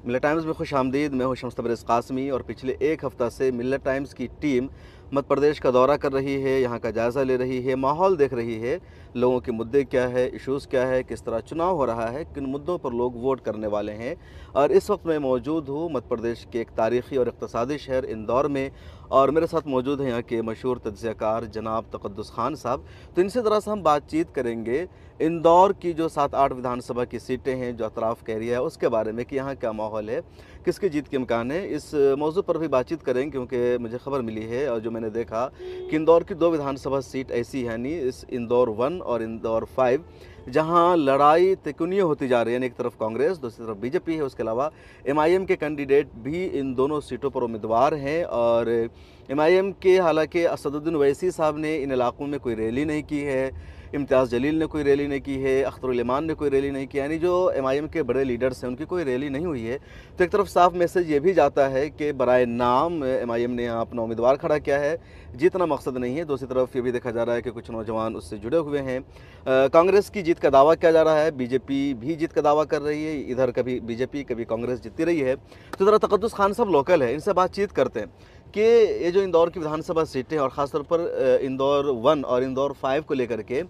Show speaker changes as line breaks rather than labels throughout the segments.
मिल्लत times में खुशामदीद। मैं हूं शम्स तबरेज़ कासमी और पिछले एक हफ़्ता से मिल्लत टाइम्स की टीम मध्य प्रदेश का दौरा कर रही है, यहाँ का जायज़ा ले रही है, माहौल देख रही है, लोगों के मुद्दे क्या है, इश्यूज़ क्या है, किस तरह चुनाव हो रहा है, किन मुद्दों पर लोग वोट करने वाले हैं। और इस वक्त मैं मौजूद हूँ मध्य प्रदेश के एक तारीख़ी और इक़्तिसादी शहर इंदौर में, और मेरे साथ मौजूद हैं यहाँ के मशहूर तज्ज़ियाकार जनाब तक़द्दुस खान साहब। तो इनसे ज़रा सा हम बातचीत करेंगे इंदौर की जो 7-8 विधानसभा की सीटें हैं, जो अतराफ़ का एरिया है, उसके बारे में कि यहाँ क्या माहौल है, किसकी जीत के इम्कान है। इस मौज़ू पर भी बातचीत करेंगे क्योंकि मुझे खबर मिली है और जो मैंने देखा कि इंदौर की 2 विधानसभा सीट ऐसी है, यानी इस इंदौर 1 और इंदौर 5, जहाँ लड़ाई तिकोनी होती जा रही है। यानी एक तरफ कांग्रेस, दूसरी तरफ बीजेपी है। उसके अलावा एमआईएम के कैंडिडेट भी इन दोनों सीटों पर उम्मीदवार हैं। और एमआईएम के हालांकि असदुद्दीन ओवैसी साहब ने इन इलाकों में कोई रैली नहीं की है, इम्तियाज़ जलील ने कोई रैली नहीं की है, अख्तरुल इमान ने कोई रैली नहीं की, यानी जो एमआईएम के बड़े लीडर्स हैं उनकी कोई रैली नहीं हुई है। तो एक तरफ साफ मैसेज ये भी जाता है कि बराए नाम एमआईएम ने यहाँ अपना उम्मीदवार खड़ा किया है, जीतना मकसद नहीं है। दूसरी तरफ ये भी देखा जा रहा है कि कुछ नौजवान उससे जुड़े हुए हैं। कांग्रेस की जीत का दावा किया जा रहा है, बीजेपी भी जीत का दावा कर रही है, इधर कभी बीजेपी कभी कांग्रेस जीतती रही है। तो ज़रा तक़द्दुस खान साहब लोकल है, इनसे बातचीत करते हैं कि ये जो इंदौर की विधानसभा सीटें और ख़ासतौर पर इंदौर 1 और इंदौर 5 को लेकर के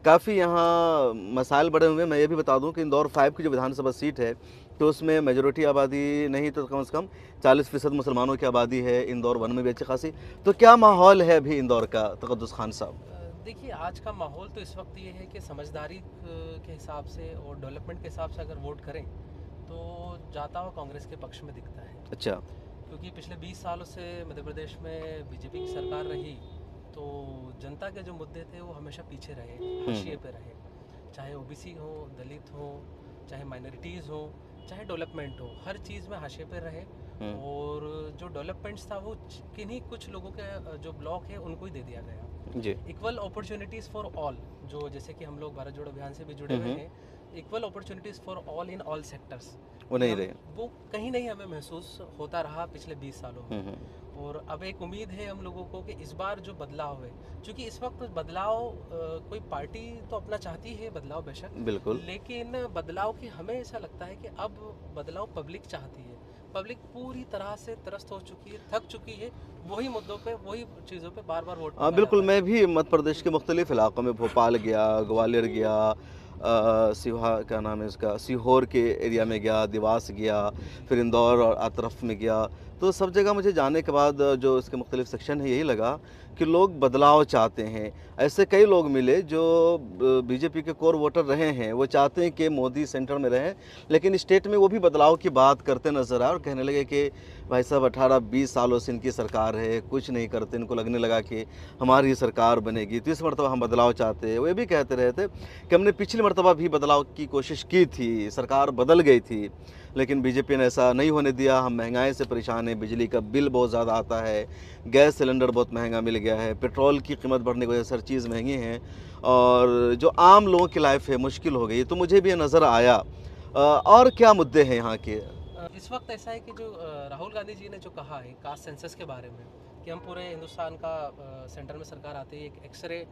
काफ़ी यहाँ मसाइल बढ़े हुए हैं। मैं ये भी बता दूं कि इंदौर 5 की जो विधानसभा सीट है, तो उसमें मेजॉरिटी आबादी नहीं तो कम से कम 40% मुसलमानों की आबादी है। इंदौर 1 में भी अच्छी खासी। तो क्या माहौल है अभी इंदौर का, तक़द्दुस खान साहब?
देखिए, आज का माहौल तो इस वक्त ये है कि समझदारी के हिसाब से और डेवलपमेंट के हिसाब से अगर वोट करें तो जाता हुआ कांग्रेस के पक्ष में दिखता है।
अच्छा।
क्योंकि पिछले 20 सालों से मध्य प्रदेश में बीजेपी की सरकार रही, तो जनता के जो मुद्दे थे वो हमेशा पीछे रहे, हाशिए पे रहे। चाहे ओबीसी हो, दलित हो, चाहे माइनॉरिटीज़ हो, चाहे डेवलपमेंट हो, हर चीज़ में हाशिए पे रहे। और जो डेवलपमेंट्स था वो किन्हीं कुछ लोगों के जो ब्लॉक है उनको ही दे दिया गया।
जी।
इक्वल अपॉर्चुनिटीज़ फॉर ऑल, जो जैसे कि हम लोग भारत जोड़ो अभियान से भी जुड़े हुए हैं, equal opportunities for all in all sectors,
वो नहीं रहे।
वो कहीं नहीं हमें महसूस होता रहा पिछले 20 सालों में। और अब एक उम्मीद है हम लोगों को कि इस बार जो बदलाव है, क्योंकि इस वक्त बदलाव कोई पार्टी तो अपना चाहती है बदलाव बेशक,
बिल्कुल।
लेकिन बदलाव की हमें ऐसा लगता है कि अब बदलाव पब्लिक चाहती है। पब्लिक पूरी तरह से त्रस्त हो चुकी है, थक चुकी है, वही मुद्दों पे, वही चीज़ों पे बार बार वोट मांगा
बिल्कुल।
जाता
मैं
है।
भी मध्य प्रदेश के मुख्तलिफ इलाक़ों में भोपाल गया, ग्वालियर गया, सिवा क्या नाम है इसका, सीहोर के एरिया में गया, देवास गया, फिर इंदौर और अतरफ में गया। तो सब जगह मुझे जाने के बाद जो इसके मुख्तलिफ सेक्शन है, यही लगा कि लोग बदलाव चाहते हैं। ऐसे कई लोग मिले जो बीजेपी के कोर वोटर रहे हैं, वो चाहते हैं कि मोदी सेंटर में रहें, लेकिन स्टेट में वो भी बदलाव की बात करते नज़र आए और कहने लगे कि भाई साहब 18-20 सालों से इनकी सरकार है, कुछ नहीं करते, इनको लगने लगा कि हमारी सरकार बनेगी तो इस मरतबा हम बदलाव चाहते हैं। वो ये भी कहते रहे थे कि हमने पिछली मरतबा भी बदलाव की कोशिश की थी, सरकार बदल गई थी, लेकिन बीजेपी ने ऐसा नहीं होने दिया। हम महंगाई से परेशान हैं, बिजली का बिल बहुत ज़्यादा आता है, गैस सिलेंडर बहुत महंगा मिल गया है, पेट्रोल की कीमत बढ़ने की वजह से हर चीज़ महंगी हैं और जो आम लोगों की लाइफ है मुश्किल हो गई। तो मुझे भी ये नज़र आया। और क्या मुद्दे हैं यहाँ के?
इस वक्त ऐसा है कि जो राहुल गांधी जी ने जो कहा है कास्ट सेंसस के बारे में, कि हम पूरे हिंदुस्तान का सेंटर में सरकार आते ही एक एक्सरे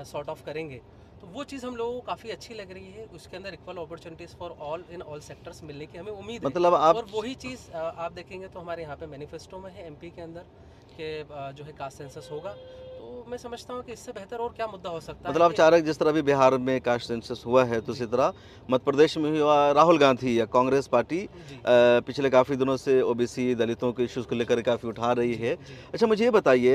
सॉर्ट ऑफ करेंगे, तो वो चीज़ हम लोगों को काफ़ी अच्छी लग रही है। उसके अंदर equal opportunities for all in all sectors मिलने की हमें उम्मीद
मतलब
है।
आप
और वही चीज़ आप देखेंगे तो हमारे यहाँ पे मैनिफेस्टो में है एमपी के अंदर कि जो है कास्ट सेंसस होगा। तो मैं समझता हूँ कि इससे बेहतर और क्या मुद्दा हो सकता है
मतलब आप
कि
चाह रहे हैं जिस तरह अभी बिहार में कास्ट सेंसस हुआ है तो
जी
उसी तरह मध्य प्रदेश में भी हुआ। राहुल गांधी या कांग्रेस पार्टी
जी
पिछले काफ़ी दिनों से ओबीसी दलितों के इश्यूज़ को लेकर काफ़ी उठा रही
जी
है।
जी
अच्छा, मुझे ये बताइए,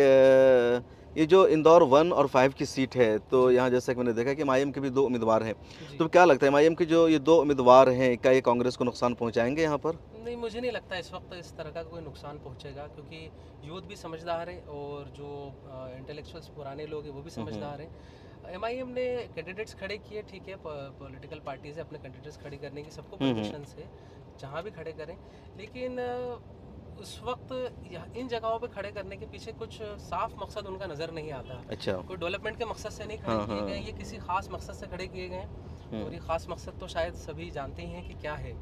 ये जो इंदौर 1 और 5 की सीट है, तो
जी
यहाँ जैसा कि मैंने देखा कि एमआईएम के भी 2 उम्मीदवार हैं।
जी।
तो क्या लगता है एमआईएम के जो ये 2 उम्मीदवार हैं, क्या ये कांग्रेस को नुकसान पहुँचाएंगे यहाँ पर?
नहीं, मुझे नहीं लगता इस वक्त इस तरह का कोई नुकसान पहुंचेगा, क्योंकि यूथ भी समझदार है और जो इंटेलेक्चुअल्स पुराने लोग हैं वो भी
हम्म।
समझदार हैं। एमआईएम ने कैंडिडेट्स खड़े किए, ठीक है, पॉलिटिकल पार्टीज है, अपने कैंडिडेट्स खड़े करने की सबको
हम्म।
परमिशन है, जहाँ भी खड़े करें। लेकिन उस वक्त इन जगहों पे खड़े करने के पीछे कुछ साफ मकसद उनका नज़र नहीं आता।
अच्छा।
कोई डेवलपमेंट के मकसद से नहीं खड़े
हाँ
किए
हाँ।
गए, ये किसी खास मकसद से खड़े किए गए हैं। और ये ख़ास मकसद तो शायद सभी जानते ही हैं कि क्या है।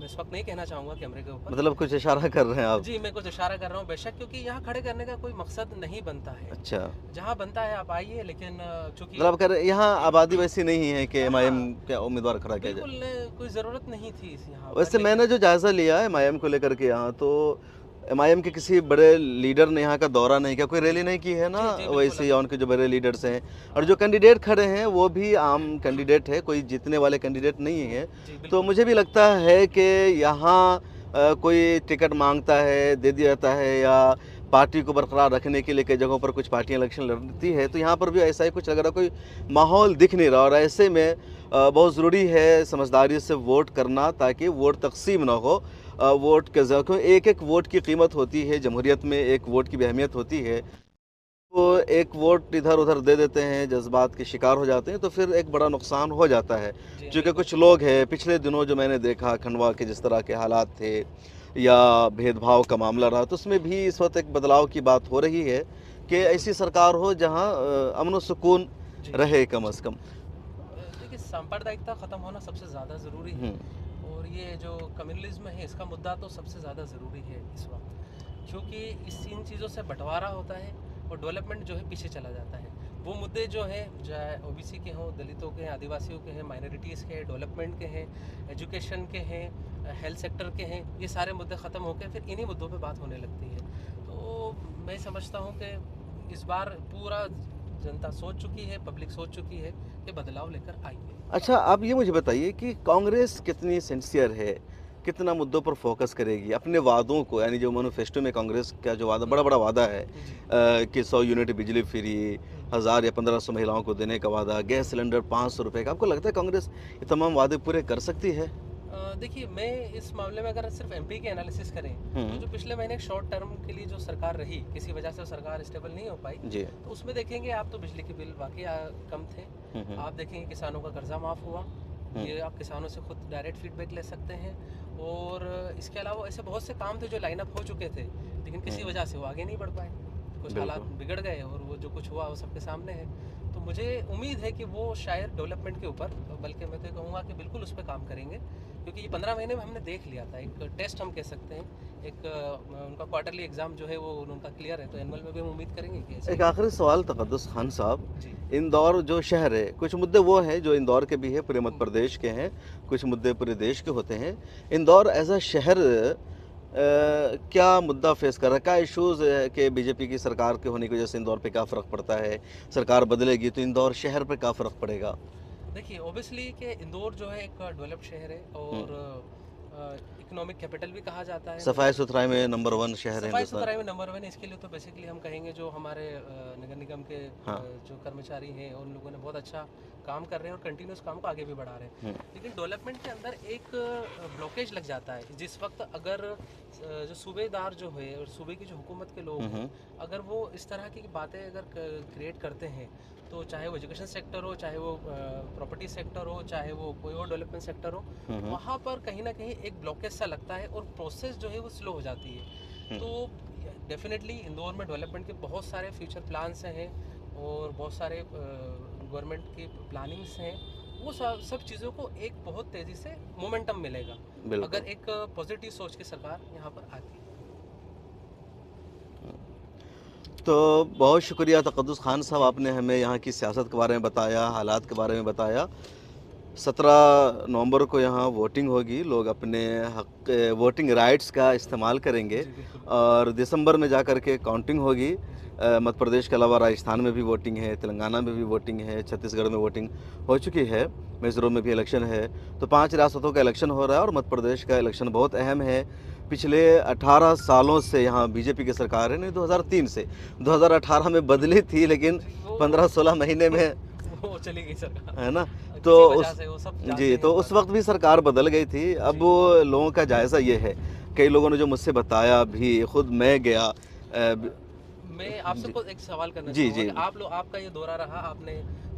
मैं इस वक्त नहीं कहना चाहूँगा कैमरे के ऊपर।
मतलब कुछ इशारा कर रहे हैं आप?
जी, मैं कुछ इशारा कर रहा हूँ बेशक, क्योंकि यहाँ खड़े करने का कोई मकसद नहीं बनता है।
अच्छा,
जहाँ बनता है आप आइए, लेकिन चूँकि
मतलब आप कह रहे हैं यहाँ आबादी वैसी नहीं है कि एमआईएम
हाँ,
का उम्मीदवार खड़ा किया जाए।
बिल्कुल कोई ज़रूरत नहीं थी इस यहाँ पर,
वैसे
लेकिन
मैंने जो जायज़ा लिया है एमआईएम को लेकर के यहाँ, तो एमआईएम के किसी बड़े लीडर ने यहाँ का दौरा नहीं किया, कोई रैली नहीं की है ना,
जी, जी, बिल्कुल।
वैसे ही उनके जो बड़े लीडर्स हैं और जो कैंडिडेट खड़े हैं वो भी आम कैंडिडेट है, कोई जीतने वाले कैंडिडेट नहीं है।
जी,
तो
बिल्कुल।
मुझे भी लगता है कि यहाँ कोई टिकट मांगता है, दे दिया जाता है, या पार्टी को बरकरार रखने के लिए कई जगहों पर कुछ पार्टियां इलेक्शन लड़ती है, तो यहाँ पर भी ऐसा ही कुछ लग रहा, कोई माहौल दिख नहीं रहा। और ऐसे में बहुत ज़रूरी है समझदारी से वोट करना, ताकि वोट तकसीम ना हो। वोट के क्यों एक एक वोट की कीमत होती है, जमहूरियत में एक वोट की भी अहमियत होती है। तो एक वोट इधर उधर दे देते हैं, जज्बात के शिकार हो जाते हैं, तो फिर एक बड़ा नुकसान हो जाता है।
जी,
क्योंकि
बिल्कुल।
कुछ लोग हैं, पिछले दिनों जो मैंने देखा खंडवा के जिस तरह के हालात थे या भेदभाव का मामला रहा, तो उसमें भी इस वक्त एक बदलाव की बात हो रही है कि ऐसी सरकार हो जहां अमन व सुकून
जी।
रहे कम अज़ कम।
देखिए, सांप्रदायिकता ख़त्म होना सबसे ज़्यादा ज़रूरी है, और ये जो कम्युनलिज्म है इसका मुद्दा तो सबसे ज़्यादा ज़रूरी है इस वक्त, क्योंकि इन चीज़ों से बंटवारा होता है और डेवलपमेंट जो है पीछे चला जाता है। वो मुद्दे जो हैं, चाहे ओबीसी के हों, दलितों के हैं, आदिवासियों के हैं, माइनॉरिटीज़ के हैं, डेवलपमेंट के हैं, एजुकेशन के हैं, हेल्थ सेक्टर के हैं, ये सारे मुद्दे ख़त्म होकर फिर इन्हीं मुद्दों पे बात होने लगती है। तो मैं समझता हूँ कि इस बार पूरा जनता सोच चुकी है, पब्लिक सोच चुकी है कि बदलाव लेकर आइए।
अच्छा, आप ये मुझे बताइए कि कांग्रेस कितनी सिंसियर है, कितना मुद्दों पर फोकस करेगी अपने वादों को, यानी जो मैनिफेस्टो में कांग्रेस का जो वादा, बड़ा बड़ा वादा है
जी।
कि 100 यूनिट बिजली फ्री, 1000 या 1500 महिलाओं को देने का वादा, गैस सिलेंडर 500 रुपये का, आपको लगता है कांग्रेस ये तमाम वादे पूरे कर सकती है?
देखिए, मैं इस मामले में अगर सिर्फ एमपी के एनालिसिस करें, तो जो पिछले महीने शॉर्ट टर्म के लिए जो सरकार रही, किसी वजह से सरकार स्टेबल नहीं हो पाई,
जी।
तो उसमें देखेंगे आप तो बिजली के बिल वाकई कम थे। आप देखेंगे किसानों का कर्जा माफ़ हुआ, ये आप किसानों से खुद डायरेक्ट फीडबैक ले सकते हैं। और इसके अलावा ऐसे बहुत से काम थे जो लाइन अप हो चुके थे, लेकिन किसी वजह से वो आगे नहीं बढ़ पाए, कुछ हालात बिगड़ गए, और वो जो कुछ हुआ वो सबके सामने है। तो मुझे उम्मीद है कि वो शायद डेवलपमेंट के ऊपर, बल्कि मैं तो कहूँगा कि बिल्कुल उस पर काम करेंगे, क्योंकि ये 15 महीने में हमने देख लिया था, एक टेस्ट हम कह सकते हैं। एक उनका क्वार्टरली एग्ज़ाम जो है वो उनका क्लियर है, तो एनुअल में भी हम उम्मीद करेंगे कि ऐसे
एक आखिरी सवाल तक़द्दुस खान साहब,
जी।
इंदौर जो शहर है, कुछ मुद्दे वो हैं जो इंदौर के भी है, पूरे मध्य प्रदेश के हैं, कुछ मुद्दे पूरे देश के होते हैं। इंदौर एज अ शहर क्या मुद्दा फेस कर रहा है, क्या इश्यूज़ है कि बीजेपी की सरकार के होने की वजह से इंदौर पे क्या फ़र्क पड़ता है, सरकार बदलेगी तो इंदौर शहर पे क्या फ़र्क पड़ेगा?
देखिए, ऑब्वियसली कि इंदौर जो है एक डेवलप्ड शहर है, और इकोनॉमिक कैपिटल भी कहा जाता है।
सफाई सुथराई में नंबर 1 शहर है
सफाई
हिंदुस्तान।
सुथराई में नंबर 1 है। इसके लिए तो बेसिकली हम कहेंगे जो हमारे नगर निगम के
हाँ।
जो कर्मचारी हैं, उन लोगों ने बहुत अच्छा काम कर रहे हैं और कंटिन्यूस काम को आगे भी बढ़ा रहे हैं। लेकिन डेवलपमेंट के अंदर एक ब्लॉकेज लग जाता है, जिस वक्त अगर जो सूबेदार जो है और सूबे की जो हुकूमत के लोग हैं, अगर वो इस तरह की बातें अगर क्रिएट करते हैं, तो चाहे वो एजुकेशन सेक्टर हो, चाहे वो प्रॉपर्टी सेक्टर हो, चाहे वो कोई और डेवलपमेंट सेक्टर हो, वहाँ पर कहीं ना कहीं एक ब्लॉकेज सा लगता है और प्रोसेस जो है वो स्लो हो जाती है। तो डेफिनेटली इंदौर में डेवलपमेंट के बहुत सारे फ्यूचर प्लान्स हैं, और बहुत सारे गवर्नमेंट की प्लानिंग्स हैं। वो सब चीज़ों को एक बहुत तेज़ी से मोमेंटम मिलेगा अगर एक पॉजिटिव सोच की सरकार यहाँ पर आती है।
तो बहुत शुक्रिया तक़द्दुस खान साहब, आपने हमें यहाँ की सियासत के बारे में बताया, हालात के बारे में बताया। 17 नवंबर को यहाँ वोटिंग होगी, लोग अपने हक वोटिंग राइट्स का इस्तेमाल करेंगे, और दिसंबर में जा कर के काउंटिंग होगी। मध्य प्रदेश के अलावा राजस्थान में भी वोटिंग है, तेलंगाना में भी वोटिंग है, छत्तीसगढ़ में वोटिंग हो चुकी है, मिज़ोरम में भी इलेक्शन है। तो 5 रियासतों का इलेक्शन हो रहा है और मध्य प्रदेश का इलेक्शन बहुत अहम है। पिछले 18 सालों से यहाँ बीजेपी की सरकार है, नहीं 2003 से, 2018 में बदली थी, लेकिन 15-16 महीने में
वो चली गई सरकार,
है ना। तो जी, तो उस वक्त भी सरकार बदल गई थी। अब लोगों का जायज़ा ये है, कई लोगों ने जो मुझसे बताया भी, खुद मैं गया।
मैं आपसे एक सवाल करना
जी
चाहूँगा कि आप लोग, आपका ये दौरा रहा, आपने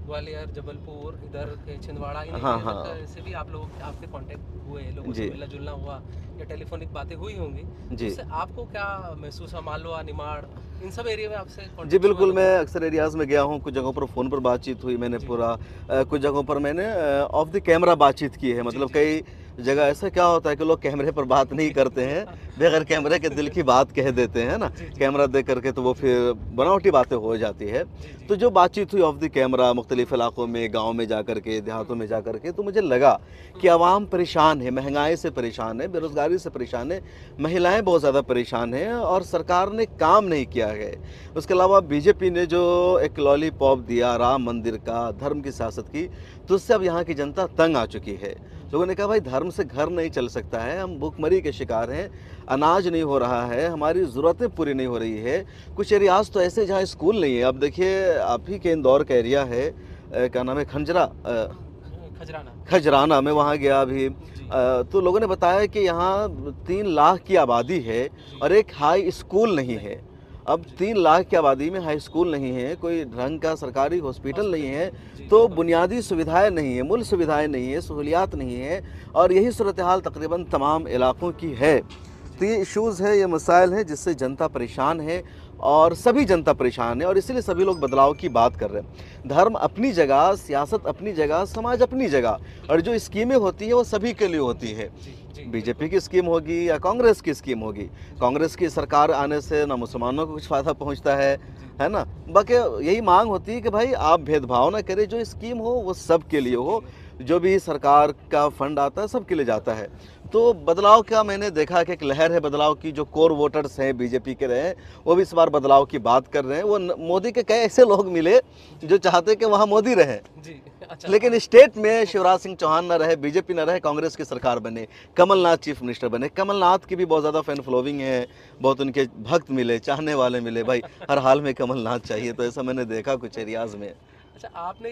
ग्वालियर, जबलपुर, इधर के छिंदवाड़ा, इन
हाँ,
एरिया से भी आप लोग, आपके कांटेक्ट हुए, लोगों से मिलना जुलना हुआ या टेलीफोनिक बातें हुई होंगी,
जी।
उससे आपको क्या महसूस हुआ? मालवा, निमाड़, इन सब एरिया में आपसे
जी बिल्कुल, मैं अक्सर एरियाज़ में गया हूँ, कुछ जगहों पर फ़ोन पर बातचीत हुई मैंने पूरा, कुछ जगहों पर मैंने ऑफ द कैमरा बातचीत की है, मतलब कई जगह ऐसा क्या होता है कि लोग कैमरे पर बात नहीं करते हैं, बगैर कैमरे के दिल की बात कह देते हैं ना,
जी, जी।
कैमरा देख करके तो वो फिर बनावटी बातें हो जाती है।
जी, जी।
तो जो बातचीत हुई ऑफ द कैमरा मुख्तलिफ इलाकों में, गाँव में जा कर के, देहातों में जा कर के, तो मुझे लगा कि आवाम परेशान है, महंगाई से परेशान है, बेरोज़गारी से परेशान है, महिलाएं बहुत ज़्यादा परेशान हैं और सरकार ने काम नहीं किया है। उसके अलावा बीजेपी ने जो एक लॉलीपॉप दिया राम मंदिर का, धर्म की सियासत की, तो उससे अब यहाँ की जनता तंग आ चुकी है। लोगों ने कहा भाई धर्म से घर नहीं चल सकता है, हम भूखमरी के शिकार हैं, अनाज नहीं हो रहा है, हमारी ज़रूरतें पूरी नहीं हो रही है। कुछ एरियाज़ तो ऐसे जहाँ स्कूल नहीं है। अब देखिए आप ही के इंदौर का एरिया है, क्या नाम है,
खजराना।
खजराना, मैं वहाँ गया अभी।
जी।
तो लोगों ने बताया कि यहाँ 3 लाख की आबादी है
जी।
और एक हाई स्कूल नहीं है। अब 3 लाख की आबादी में हाई स्कूल नहीं है, कोई ढंग का सरकारी हॉस्पिटल नहीं है,
जी।
तो बुनियादी सुविधाएं नहीं है, मूल सुविधाएं नहीं है, सहूलियात नहीं है, और यही सूरत हाल तकरीबन तमाम इलाकों की है। तो ये इश्यूज़ है, ये मसाइल हैं जिससे जनता परेशान है और सभी जनता परेशान है, और इसीलिए सभी लोग बदलाव की बात कर रहे हैं। धर्म अपनी जगह, सियासत अपनी जगह, समाज अपनी जगह, और जो स्कीमें होती हैं वो सभी के लिए होती है।
जी, जी।
बीजेपी की स्कीम होगी या कांग्रेस की स्कीम होगी, कांग्रेस की सरकार आने से ना मुसलमानों को कुछ फ़ायदा पहुंचता है ना। बाकी यही मांग होती है कि भाई आप भेदभाव ना करें, जो स्कीम हो वो सब के लिए हो, जो भी सरकार का फंड आता है सबके लिए जाता है। तो बदलाव का मैंने देखा कि एक लहर है बदलाव की। जो कोर वोटर्स हैं बीजेपी के रहे, वो भी इस बार बदलाव की बात कर रहे हैं। वो मोदी के कई ऐसे लोग मिले जो चाहते हैं कि वहाँ मोदी रहे,
जी, अच्छा।
लेकिन स्टेट में शिवराज सिंह चौहान ना रहे, बीजेपी ना रहे, कांग्रेस की सरकार बने, कमलनाथ चीफ मिनिस्टर बने। कमलनाथ की भी बहुत ज़्यादा फैन फॉलोइंग है, बहुत उनके भक्त मिले, चाहने वाले मिले, भाई हर हाल में कमलनाथ चाहिए। तो ऐसा मैंने देखा कुछ एरियाज़ में।
अच्छा, आपने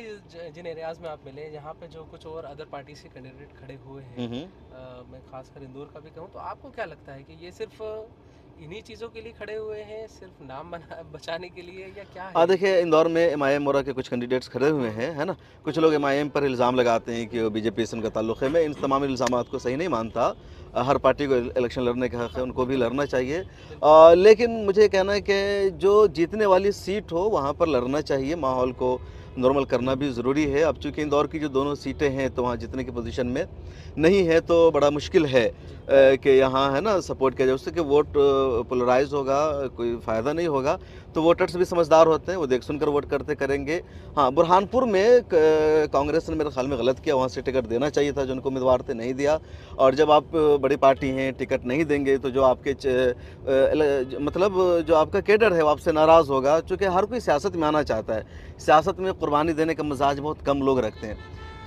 जिन एरियाज में आप मिले, यहाँ पे जो कुछ और अदर पार्टी से कैंडिडेट खड़े हुए हैं, मैं खासकर इंदौर का भी कहूँ, तो आपको क्या लगता है कि ये सिर्फ इन्हीं चीज़ों के लिए खड़े हुए हैं, सिर्फ नाम बचाने के लिए, या क्या है?
देखिए इंदौर में एमआईएम मोरा के कुछ कैंडिडेट्स खड़े हुए हैं, है ना। कुछ लोग एमआईएम पर इल्ज़ाम लगाते हैं कि वो बीजेपी से उनका ताल्लुक़ है। मैं इन तमाम इल्ज़ामात को सही नहीं मानता। हर पार्टी को इलेक्शन लड़ने का हक़ है, उनको भी लड़ना चाहिए। लेकिन मुझे कहना है कि जो जीतने वाली सीट हो वहाँ पर लड़ना चाहिए, माहौल को नॉर्मल करना भी ज़रूरी है। अब चूँकि इंदौर की जो दोनों सीटें हैं तो वहाँ जीतने की पोजीशन में नहीं है, तो बड़ा मुश्किल है कि यहाँ है ना सपोर्ट किया जाए। उससे कि वोट पोलराइज होगा, कोई फ़ायदा नहीं होगा। तो वोटर्स भी समझदार होते हैं, वो देख सुनकर वोट करते करेंगे। हाँ, बुरहानपुर में कांग्रेस ने मेरे ख्याल में गलत किया, वहाँ से टिकट देना चाहिए था, जो उनको उम्मीदवार थे नहीं दिया। और जब आप बड़ी पार्टी हैं, टिकट नहीं देंगे तो जो आपके मतलब जो आपका कैडर है वो आपसे नाराज़ होगा। चूँकि हर कोई सियासत में आना चाहता है, सियासत में कुर्बानी देने का मिजाज बहुत कम लोग रखते हैं।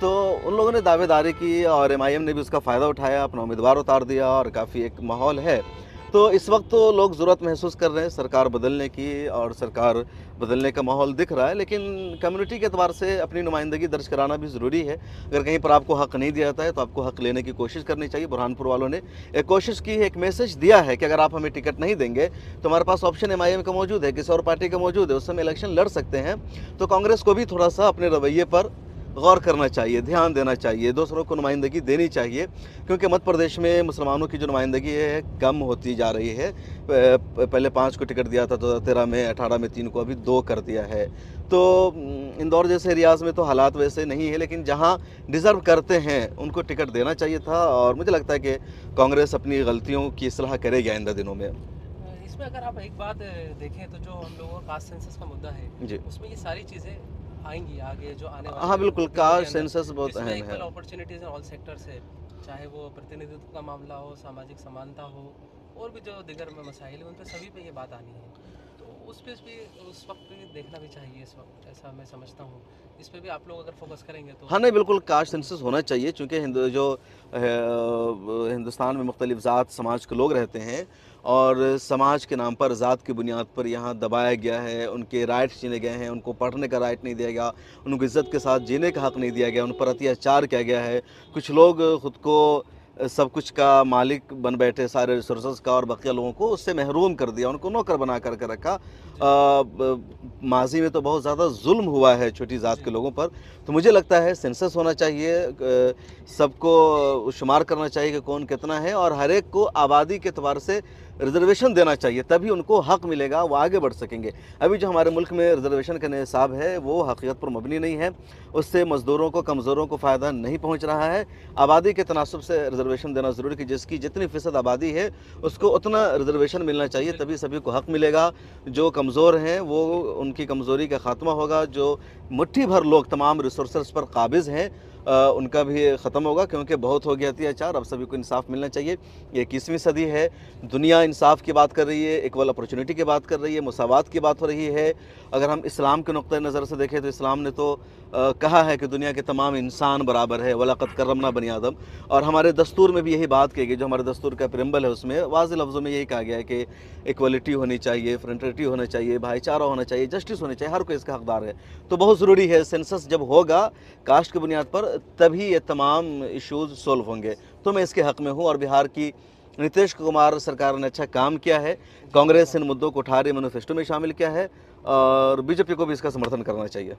तो उन लोगों ने दावेदारी की और एमआईएम ने भी उसका फ़ायदा उठाया, अपना उम्मीदवार उतार दिया और काफ़ी एक माहौल है। तो इस वक्त तो लोग ज़रूरत महसूस कर रहे हैं सरकार बदलने की, और सरकार बदलने का माहौल दिख रहा है। लेकिन कम्युनिटी के एतबार से अपनी नुमाइंदगी दर्ज कराना भी ज़रूरी है। अगर कहीं पर आपको हक़ नहीं दिया जाता है तो आपको हक़ लेने की कोशिश करनी चाहिए। बुरहानपुर वालों ने एक कोशिश की है, एक मैसेज दिया है कि अगर आप हमें टिकट नहीं देंगे तो हमारे पास ऑप्शन एमआईएम का मौजूद है, किसी और पार्टी का मौजूद है, उस समय इलेक्शन लड़ सकते हैं। तो कांग्रेस को भी थोड़ा सा अपने रवैये पर गौर करना चाहिए, ध्यान देना चाहिए, दूसरों को नुमाइंदगी देनी चाहिए, क्योंकि मध्य प्रदेश में मुसलमानों की जो नुमाइंदगी है कम होती जा रही है। पहले 5 को टिकट दिया था, 2013 में, 18 में 3 को, अभी 2 कर दिया है। तो इंदौर जैसे एरियाज़ में तो हालात वैसे नहीं है, लेकिन जहाँ डिज़र्व करते हैं उनको टिकट देना चाहिए था, और मुझे लगता है कि कांग्रेस अपनी गलतियों की इस्लाह करेगी आइंदा दिनों में।
इसमें अगर आप एक बात देखें तो जो हम लोगों का कास्ट सेंसस का मुद्दा है,
जी।
उसमें ये सारी चीज़ें आएंगी आगे, जो आने वाले
हाँ बिल्कुल,
दिनों के
कास्ट
अंदर,
सेंसस बहुत
जिसमें
अहम
इक्वल
है।
अपॉर्चुनिटीज़ इन ऑल सेक्टर्स है, चाहे वो प्रतिनिधित्व का मामला हो, सामाजिक समानता हो, और भी जो दिगर मसाइल हैं, उन पे सभी पे ये बात आनी है। तो उस पे भी उस वक्त भी देखना भी चाहिए इस वक्त, ऐसा मैं समझता हूँ। इस पे भी आप लोग अगर फोकस करेंगे तो।
हाँ नहीं, बिल्कुल कास्ट सेंसस होना चाहिए, चूँकि हिंदुस्तान में मुख्तलिफ ज़ात समाज के लोग रहते हैं, और समाज के नाम पर, ज़ात की बुनियाद पर यहाँ दबाया गया है, उनके राइट्स छीने गए हैं, उनको पढ़ने का राइट नहीं दिया गया, उनको इज़्ज़त के साथ जीने का हक़ नहीं दिया गया, उन पर अत्याचार किया गया है। कुछ लोग ख़ुद को सब कुछ का मालिक बन बैठे, सारे रिसोर्सेज का, और बकिया लोगों को उससे महरूम कर दिया, उनको नौकर बना कर के रखा। माजी में तो बहुत ज़्यादा जुल्म हुआ है छोटी ज़ात के लोगों पर। तो मुझे लगता है सेंसस होना चाहिए, सबको शुमार करना चाहिए कि कौन कितना है, और हर एक को आबादी के एतबार से रिजर्वेशन देना चाहिए, तभी उनको हक मिलेगा, वो आगे बढ़ सकेंगे। अभी जो हमारे मुल्क में रिजर्वेशन का निसाब है वो हकीकत पर मबनी नहीं है, उससे मज़दूरों को, कमज़ोरों को फ़ायदा नहीं पहुँच रहा है। आबादी के तनासब से रिजर्वेशन देना ज़रूरी कि जिसकी जितनी फ़ीसद आबादी है उसको उतना रिजर्वेशन मिलना चाहिए, तभी सभी को हक मिलेगा। जो कमज़ोर हैं वो उनकी कमज़ोरी का ख़ात्मा होगा, जो मुट्ठी भर लोग तमाम रिसोर्सेस पर काबिज़ हैं उनका भी ख़त्म होगा, क्योंकि बहुत हो गया अत्याचार, अब सभी को इंसाफ मिलना चाहिए। ये 21वीं सदी है, दुनिया इंसाफ की बात कर रही है, इक्वल अपॉर्चुनिटी की बात कर रही है, मुसावात की बात हो रही है। अगर हम इस्लाम के नुक्ते नज़र से देखें तो इस्लाम ने तो कहा है कि दुनिया के तमाम इंसान बराबर है, वलक़द करमना बनी आदम, और हमारे दस्तूर में भी यही बात कही गई। जो हमारे दस्तूर का प्रियम्बल है उसमें वाज़ेह लफ्ज़ों में यही कहा गया है कि इक्वलिटी होनी चाहिए, फ्रेंटरिटी होना चाहिए, भाईचारा होना चाहिए, जस्टिस होनी चाहिए, हर कोई इसका हकदार है। तो बहुत ज़रूरी है, सेंसस जब होगा कास्ट की बुनियाद पर तभी ये तमाम इश्यूज़ सोल्व होंगे। तो मैं इसके हक़ में हूँ, और बिहार की नीतीश कुमार सरकार ने अच्छा काम किया है। कांग्रेस इन मुद्दों को उठा रही मैनिफेस्टो में शामिल किया है, और बीजेपी को भी इसका समर्थन करना चाहिए।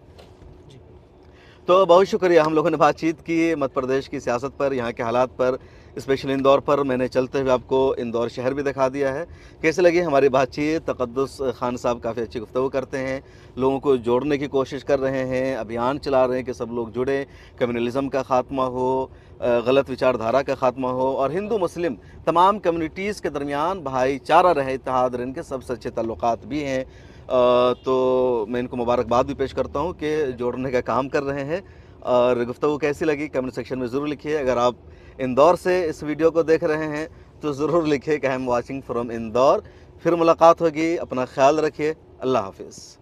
तो बहुत शुक्रिया, हम लोगों ने बातचीत की मध्य प्रदेश की सियासत पर, यहाँ के हालात पर, स्पेशल इंदौर पर। मैंने चलते हुए आपको इंदौर शहर भी दिखा दिया है। कैसे लगी हमारी बातचीत? तक़द्दुस खान साहब काफ़ी अच्छी गुफ्तगू करते हैं, लोगों को जोड़ने की कोशिश कर रहे हैं, अभियान चला रहे हैं कि सब लोग जुड़ें, कम्युनलिज़म का ख़ात्मा हो, गलत विचारधारा का ख़ात्मा हो, और हिंदू मुस्लिम तमाम कम्युनिटीज़ के दरमियान भाईचारा रहे, इत्तेहाद रहे, इनके सबसे अच्छे ताल्लुकात भी हैं। तो मैं इनको मुबारकबाद भी पेश करता हूँ कि जोड़ने का काम कर रहे हैं। और गुफ्तगू कैसी लगी कमेंट सेक्शन में ज़रूर लिखिए। अगर आप इंदौर से इस वीडियो को देख रहे हैं तो ज़रूर लिखिए कि I am watching from Indore. फिर मुलाकात होगी, अपना ख्याल रखिए, अल्लाह हाफिज़।